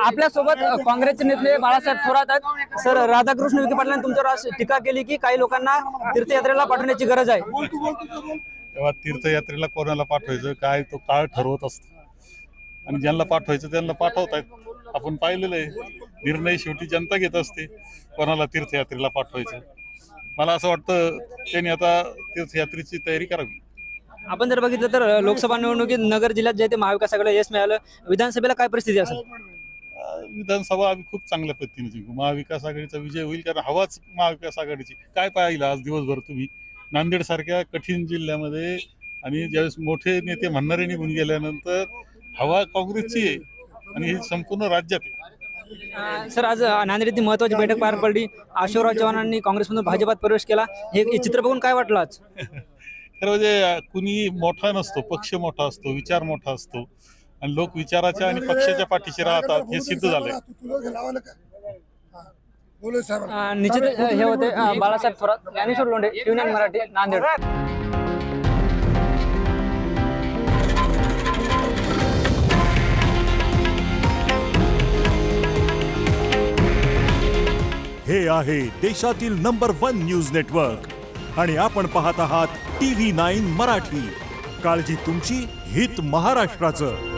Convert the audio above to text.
आपल्या सोबत काँग्रेसचे नेते बाळासाहेब थोरात आहेत। सर, राधाकृष्ण विखे पाटलांनी तुमच्यावर आज टीका केली की काही लोकांना तीर्थयात्रेला पाठवण्याची गरज आहे। तेव्हा तीर्थयात्रेला कोणाला पाठवायचं काय तो काळ ठरवत असतो आणि ज्यांना पाठवायचं त्यांना पाठवतायत। आपण पाहिलेलं आहे, निर्णय शेवटी जनता घेत असते कोणाला तीर्थयात्रेला पाठवायचं। मला असं वाटतं त्यांनी आता तीर्थयात्रेची तयारी करावी। आपण जर बघितलं तर लोकसभा निवडणुकीत नगर जिल्ह्यात जे ते महाविकास आघाडीला यश मिळालं, विधानसभेला काय परिस्थिती असेल? विधानसभा आम्ही खूप चांगल्या पद्धतीने जिंकू। महाविकास आघाडीचा विजय होईल, कारण हवाच महाविकास आघाडीची। काय पाहिलं आज दिवसभर तुम्ही नांदेड सारख्या कठीण जिल्ह्यामध्ये, आणि ज्यावेळेस मोठे नेते म्हणणारे निघून गेल्यानंतर हवा काँग्रेसची आहे आणि हे संपूर्ण राज्यात आहे। सर, आज नांदेड येथे महत्वाची बैठक पार पडली। अशोकराव चव्हाणांनी काँग्रेसमधून भाजपात प्रवेश केला। हे चित्र बघून काय वाटलं आज? खरं म्हणजे कुणी मोठा नसतो, पक्ष मोठा असतो, विचार मोठा असतो आणि लोक विचाराच्या आणि पक्षाच्या पाठीशी राहतात हे सिद्ध झालंय। निश्चित हे होते बाळासाहेब थोरात, ज्ञानेश्वर लोंढे, युनियन मराठी, नांदेड। हे आहे देशातील नंबर 1 न्यूज नेटवर्क आणि आपण पाहत आहात TV9 मराठी। काळजी तुमची, हित महाराष्ट्राचं।